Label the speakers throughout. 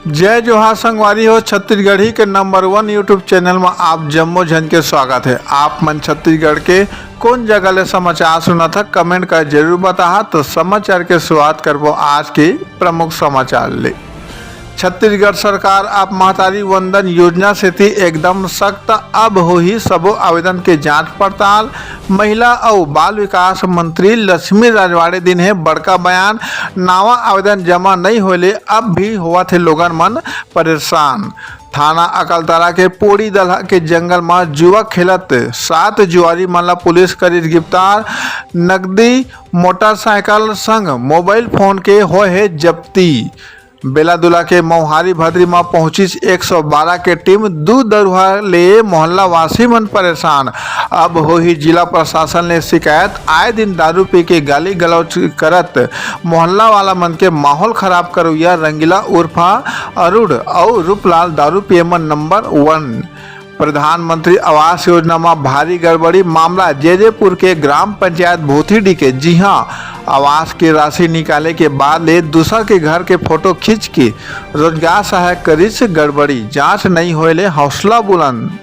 Speaker 1: जय जोहार संगवारी हो। छत्तीसगढ़ी के नंबर 1 यूट्यूब चैनल में आप जम्मो जन के स्वागत है। आप मन छत्तीसगढ़ के कौन जगह ले समाचार सुना था कमेंट कर जरूर बता। तो समाचार के शुरुआत करबो आज के प्रमुख समाचार ले। छत्तीसगढ़ सरकार आप महतारी वंदन योजना से थी एकदम सख्त। अब हो ही सबो आवेदन के जांच पड़ताल। महिला और बाल विकास मंत्री लक्ष्मी राजवाड़े दिन है बड़का बयान। नावा आवेदन जमा नहीं होले अब भी हुआ थे लोगन मन परेशान। थाना अकलतरा के पोड़ी दलहा के जंगल में जुआ खेलत 7 जुआरी मन ला पुलिस करी गिरफ्तार। नकदी मोटरसाइकिल संग मोबाइल फोन के हो है जब्ती। बेलादुला के मौहारी भद्री में पहुंची 112 के टीम। दूध दरुहा ले मोहल्ला वासी मन परेशान। अब हो ही जिला प्रशासन ने शिकायत। आए दिन दारू पी के गाली गलौज करत मोहल्ला वाला मन के माहौल खराब करुया रंगीला उर्फा अरुण और रूपलाल दारू पिए मन नंबर 1। प्रधानमंत्री आवास योजना में भारी गड़बड़ी मामला जैजेपुर के ग्राम पंचायत भूथीडी के। जी हां, आवास की राशि निकाले के बाद ले दूसरा के घर के फोटो खींच के रोजगार सहायक करीस गड़बड़ी। जांच नहीं होले हौसला बुलंद।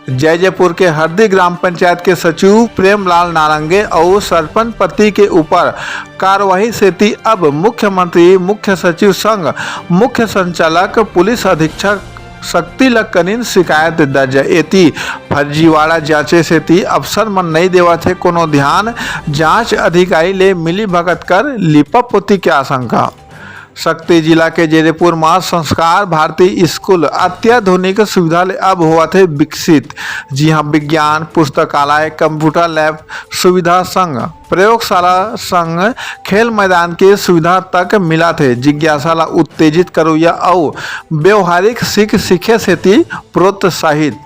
Speaker 1: जैजेपुर के हरदी ग्राम पंचायत के सचिव प्रेमलाल नारंगे और सरपंच पति के ऊपर कार्रवाई से थी अब मुख्यमंत्री मुख्य सचिव संग मुख्य संचालक पुलिस अधीक्षक शक्ति लक्कनिन शिकायत दर्ज एती। फर्जीवाड़ा जांचे से थी अफसर मन नहीं देवा थे कोनो ध्यान। जांच अधिकारी ले मिली भगत कर लिपापोती की आशंका। शक्ति जिला के जैजेपुर में संस्कार भारती स्कूल अत्याधुनिक सुविधा ले अब हुआ थे विकसित। जी हाँ, विज्ञान पुस्तकालय कंप्यूटर लैब सुविधा संग प्रयोगशाला संग खेल मैदान के सुविधा तक मिला थे। जिज्ञासा उत्तेजित करुया और व्यवहारिक सीखे से थी प्रोत्साहित।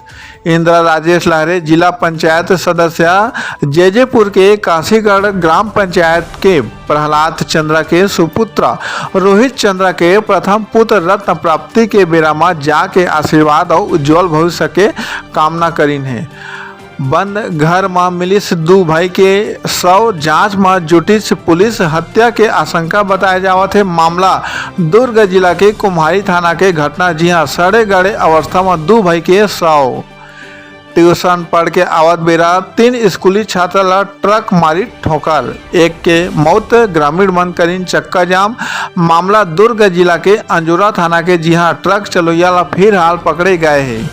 Speaker 1: इंदिरा राजेश लहरे जिला पंचायत सदस्य जैजेपुर के काशीगढ़ ग्राम पंचायत के प्रहलाद चंद्रा के सुपुत्र रोहित चंद्रा के प्रथम पुत्र रत्न प्राप्ति के बेरा में जाके आशीर्वाद और उज्जवल भविष्य के कामना करीन है। बंद घर में मिलिस 2 भाई के 100 जांच में जुटिस पुलिस। हत्या के आशंका बताया जावत है। मामला दुर्ग जिला के कुम्हारी थाना के घटना। जी हाँ, सड़े गड़े अवस्था में 2 भाई के 100 ट्यूशन पढ़ के आवत बेरा 3 स्कूली छात्र ला ट्रक मारी ठोकर। एक के मौत। ग्रामीण मन करीन चक्का जाम। मामला दुर्ग जिला के अंजुरा थाना के। जी हाँ, ट्रक चलोइया ला फिर हाल पकड़े गए हैं।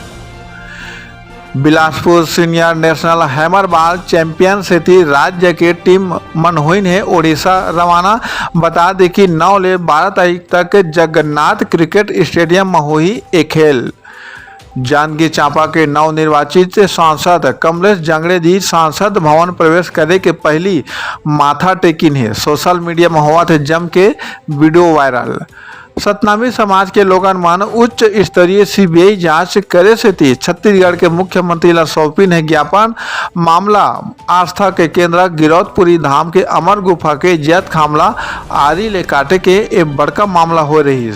Speaker 1: Bilaspur senior national hammer ball champion से थी राज्य के टीम मन हुई है ओडिशा रवाना। बता दें कि 9 ले 12 तारीख तक जगन्नाथ क्रिकेट स्टेडियम में हुई एक खेल। जांजगीर चांपा के नवनिर्वाचित सांसद कमलेश जंगड़े जी सांसद भवन प्रवेश करे के पहली माथा टेकिन है। सोशल मीडिया में हुआ थे जम के वीडियो वायरल। सतनामी समाज के लोगन मन उच्च स्तरीय सीबीआई जांच करे से थी छत्तीसगढ़ के मुख्यमंत्री ला सौंपिन है ज्ञापन। मामला आस्था के केंद्र गिरौदपुरी धाम के अमर गुफा के जैत खामला आरी ले काटे के एक बड़का मामला हो रही।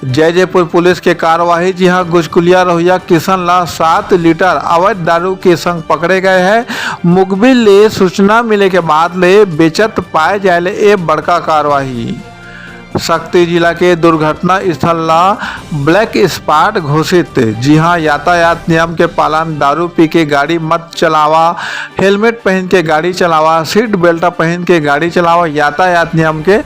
Speaker 1: जैजेपुर पुलिस के कार्यवाही। जी हाँ, गुजकुलिया रोहिया किशन ला 7 लीटर अवैध दारू के संग पकड़े गए हैं। मुखबिर ले सूचना मिले के बाद ले बेचत पाए जाए ले एक बड़का कार्यवाही। शक्ति जिला के दुर्घटना स्थल ला ब्लैक स्पॉट घोषित। जी हाँ, यातायात नियम के पालन। दारू पी के गाड़ी मत चलावा। हेलमेट पहन के गाड़ी चलावा। सीट बेल्ट पहन के गाड़ी चलावा। यातायात नियम के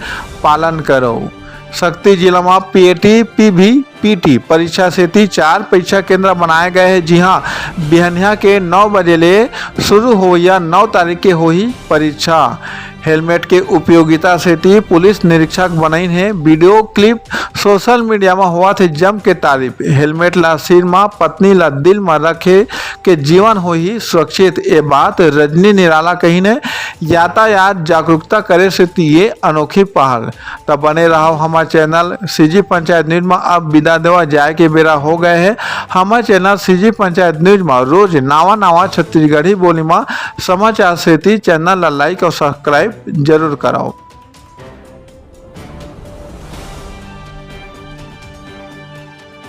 Speaker 1: पालन करो। शक्ति जिला में पीएटी पीवी पीटी परीक्षा से थी 4 परीक्षा केंद्र बनाए गए हैं। जी हाँ, बिहनिया के 9 बजे ले शुरू हो या 9 तारीख के हो ही परीक्षा। हेलमेट के उपयोगिता से थी पुलिस निरीक्षक बनाई है। वीडियो क्लिप सोशल मीडिया में हुआ थे जम के तारीफ। हेलमेट ला सिर में पत्नी ला दिल में रखे के जीवन हो ही सुरक्षित। ये बात रजनी निराला कही ने यातायात जागरूकता करे से थी ये अनोखी पहल। तब बने रहो हमारे चैनल सीजी पंचायत न्यूज में। अब विदा देवा जाए के बेरा हो गए हैं। हमारे चैनल सीजी पंचायत न्यूज में रोज नावा छत्तीसगढ़ी बोली में समाचार से थी। चैनल ला लाइक और सब्सक्राइब जरूर कराओ।